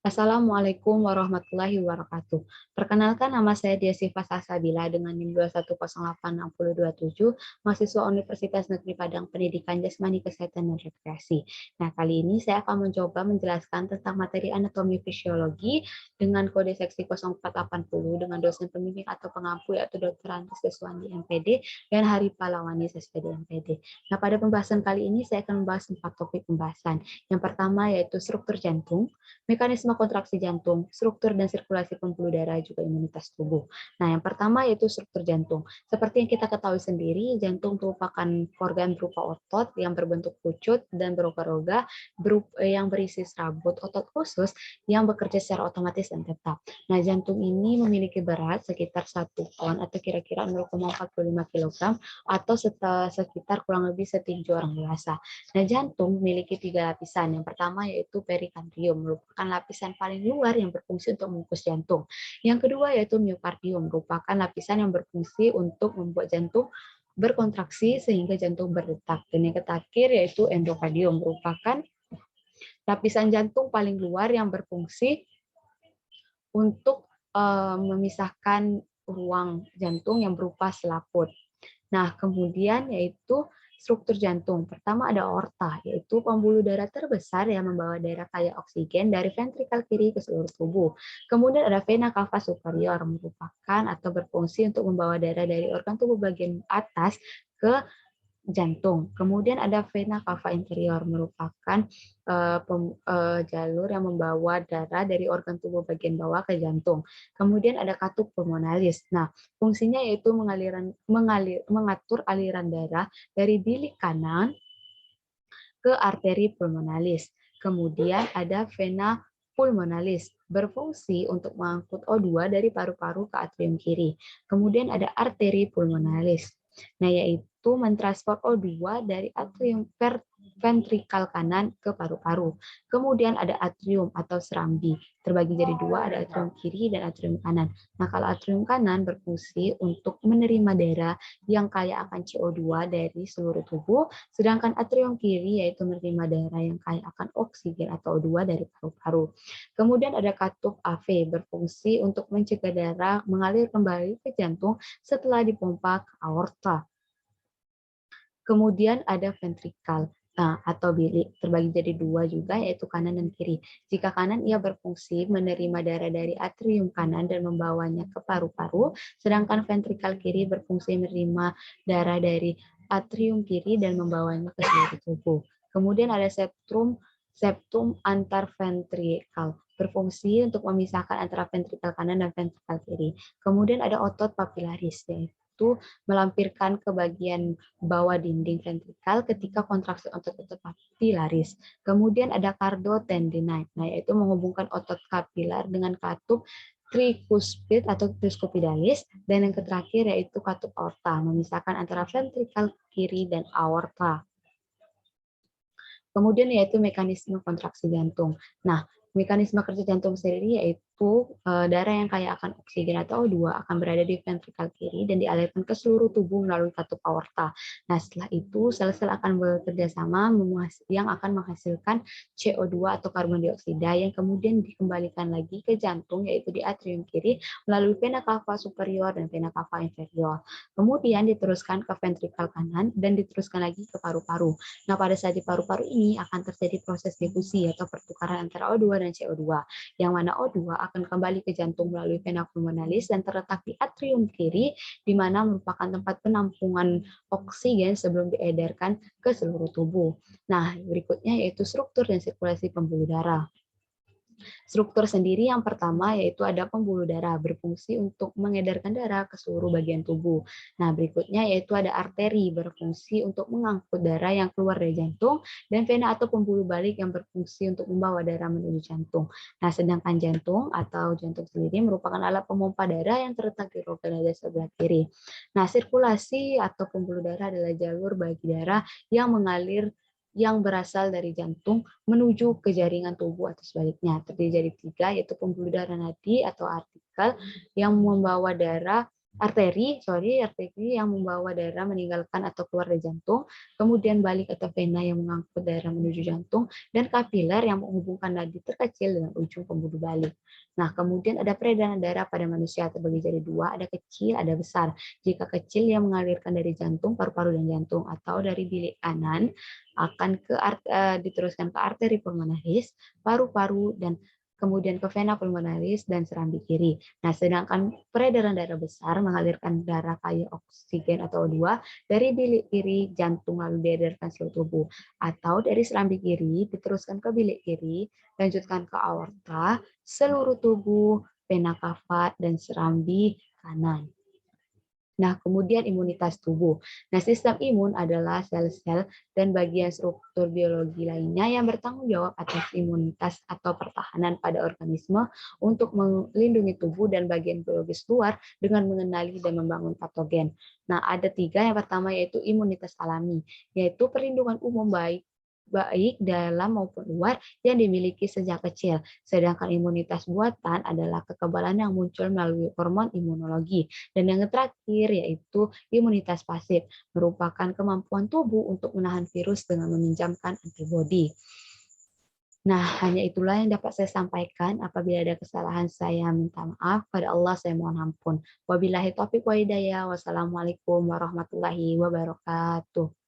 Assalamualaikum warahmatullahi wabarakatuh. Perkenalkan, nama saya Diasyifa Salsabila dengan NIM 2108627, mahasiswa Universitas Negeri Padang Pendidikan Jasmani Kesehatan dan Rekreasi. Nah, kali ini saya akan mencoba menjelaskan tentang materi anatomi fisiologi dengan kode seksi 0480 dengan dosen pembimbing atau pengampu yaitu Dr. Andes Deswandi MPD dan Hari Palawani SPD MPD. Nah, pada pembahasan kali ini saya akan membahas 4 topik pembahasan. Yang pertama yaitu struktur jantung, mekanisme kontraksi jantung, struktur dan sirkulasi pembuluh darah, juga imunitas tubuh. Nah, yang pertama yaitu struktur jantung. Seperti yang kita ketahui sendiri, jantung merupakan organ berupa otot yang berbentuk pucut dan berongga-rongga yang berisi serabut otot khusus yang bekerja secara otomatis dan tetap. Nah, jantung ini memiliki berat sekitar 1 ton atau kira-kira 0,45 kg atau sekitar kurang lebih setinggi orang dewasa. Nah, jantung memiliki 3 lapisan. Yang pertama yaitu perikardium, merupakan lapisan paling luar yang berfungsi untuk membungkus jantung. Yang kedua yaitu miokardium, merupakan lapisan yang berfungsi untuk membuat jantung berkontraksi sehingga jantung berdetak. Dan yang terakhir yaitu endokardium, merupakan lapisan jantung paling luar yang berfungsi untuk memisahkan ruang jantung yang berupa selaput. Nah, kemudian yaitu struktur jantung. Pertama ada aorta, yaitu pembuluh darah terbesar yang membawa darah kaya oksigen dari ventrikel kiri ke seluruh tubuh. Kemudian ada vena cava superior, merupakan atau berfungsi untuk membawa darah dari organ tubuh bagian atas ke jantung. Kemudian ada vena cava inferior, merupakan jalur yang membawa darah dari organ tubuh bagian bawah ke jantung. Kemudian ada katup pulmonalis. Nah, fungsinya yaitu mengatur aliran darah dari bilik kanan ke arteri pulmonalis. Kemudian ada vena pulmonalis, berfungsi untuk mengangkut O2 dari paru-paru ke atrium kiri. Kemudian ada arteri pulmonalis. Nah, yaitu mentransfer O2 dari atrium ventrikal kanan ke paru-paru. Kemudian ada atrium atau serambi, terbagi jadi 2, ada atrium kiri dan atrium kanan. Nah, kalau atrium kanan berfungsi untuk menerima darah yang kaya akan CO2 dari seluruh tubuh, sedangkan atrium kiri yaitu menerima darah yang kaya akan oksigen atau O2 dari paru-paru. Kemudian ada katup AV, berfungsi untuk mencegah darah mengalir kembali ke jantung setelah dipompa ke aorta. Kemudian ada ventrikal atau bilik, terbagi jadi 2 juga, yaitu kanan dan kiri. Jika kanan, ia berfungsi menerima darah dari atrium kanan dan membawanya ke paru-paru, sedangkan ventrikal kiri berfungsi menerima darah dari atrium kiri dan membawanya ke seluruh tubuh. Kemudian ada septum antarventrikal, berfungsi untuk memisahkan antara ventrikal kanan dan ventrikal kiri. Kemudian ada otot papilaris, yaitu melampirkan ke bagian bawah dinding ventrikal ketika kontraksi otot papilaris. Kemudian ada cardiotendinite, yaitu menghubungkan otot kapilar dengan katup tricuspid atau tricuspidalis, dan yang terakhir yaitu katup aorta, memisahkan antara ventrikal kiri dan aorta. Kemudian yaitu mekanisme kontraksi jantung. Nah, mekanisme kerja jantung sendiri yaitu darah yang kaya akan oksigen atau O2 akan berada di ventrikal kiri dan dialirkan ke seluruh tubuh melalui katup aorta. Nah, setelah itu sel-sel akan bekerja sama yang akan menghasilkan CO2 atau karbon dioksida yang kemudian dikembalikan lagi ke jantung yaitu di atrium kiri melalui vena cava superior dan vena cava inferior. Kemudian diteruskan ke ventrikal kanan dan diteruskan lagi ke paru-paru. Nah, pada saat di paru-paru ini akan terjadi proses difusi atau pertukaran antara O2 dan CO2, yang mana O2 akan kembali ke jantung melalui vena pulmonalis dan terletak di atrium kiri, di mana merupakan tempat penampungan oksigen sebelum diedarkan ke seluruh tubuh. Nah, berikutnya yaitu struktur dan sirkulasi pembuluh darah. Struktur sendiri yang pertama yaitu ada pembuluh darah, berfungsi untuk mengedarkan darah ke seluruh bagian tubuh. Nah, berikutnya yaitu ada arteri, berfungsi untuk mengangkut darah yang keluar dari jantung, dan vena atau pembuluh balik yang berfungsi untuk membawa darah menuju jantung. Nah, sedangkan jantung atau jantung sendiri merupakan alat pemompa darah yang terletak di rongga dada sebelah kiri. Nah, sirkulasi atau pembuluh darah adalah jalur bagi darah yang mengalir yang berasal dari jantung menuju ke jaringan tubuh atau sebaliknya. Terdiri dari 3, yaitu pembuluh darah nadi atau arterial yang membawa darah arteri yang membawa darah meninggalkan atau keluar dari jantung, kemudian balik atau vena yang mengangkut darah menuju jantung, dan kapiler yang menghubungkan nadi terkecil dengan ujung pembuluh balik. Nah, kemudian ada peredaran darah pada manusia terbagi jadi dua, ada kecil, ada besar. Jika kecil yang mengalirkan dari jantung, paru-paru dan jantung, atau dari bilik kanan akan diteruskan ke arteri pulmonaris, paru-paru dan kemudian ke vena pulmonaris dan serambi kiri. Nah, sedangkan peredaran darah besar mengalirkan darah kaya oksigen atau O2 dari bilik kiri jantung lalu diedarkan seluruh tubuh, atau dari serambi kiri diteruskan ke bilik kiri, lanjutkan ke aorta, seluruh tubuh, vena cava dan serambi kanan. Nah, kemudian imunitas tubuh. Nah, sistem imun adalah sel-sel dan bagian struktur biologi lainnya yang bertanggung jawab atas imunitas atau pertahanan pada organisme untuk melindungi tubuh dan bagian biologis luar dengan mengenali dan membangun patogen. Nah, ada tiga. Yang pertama yaitu imunitas alami, yaitu perlindungan umum baik dalam maupun luar yang dimiliki sejak kecil. Sedangkan imunitas buatan adalah kekebalan yang muncul melalui hormon imunologi. Dan yang terakhir yaitu imunitas pasif, merupakan kemampuan tubuh untuk menahan virus dengan meminjamkan antibodi. Nah, hanya itulah yang dapat saya sampaikan. Apabila ada kesalahan, saya minta maaf. Pada Allah, saya mohon ampun. Wabillahi taufiq wa hidayah. Wassalamualaikum warahmatullahi wabarakatuh.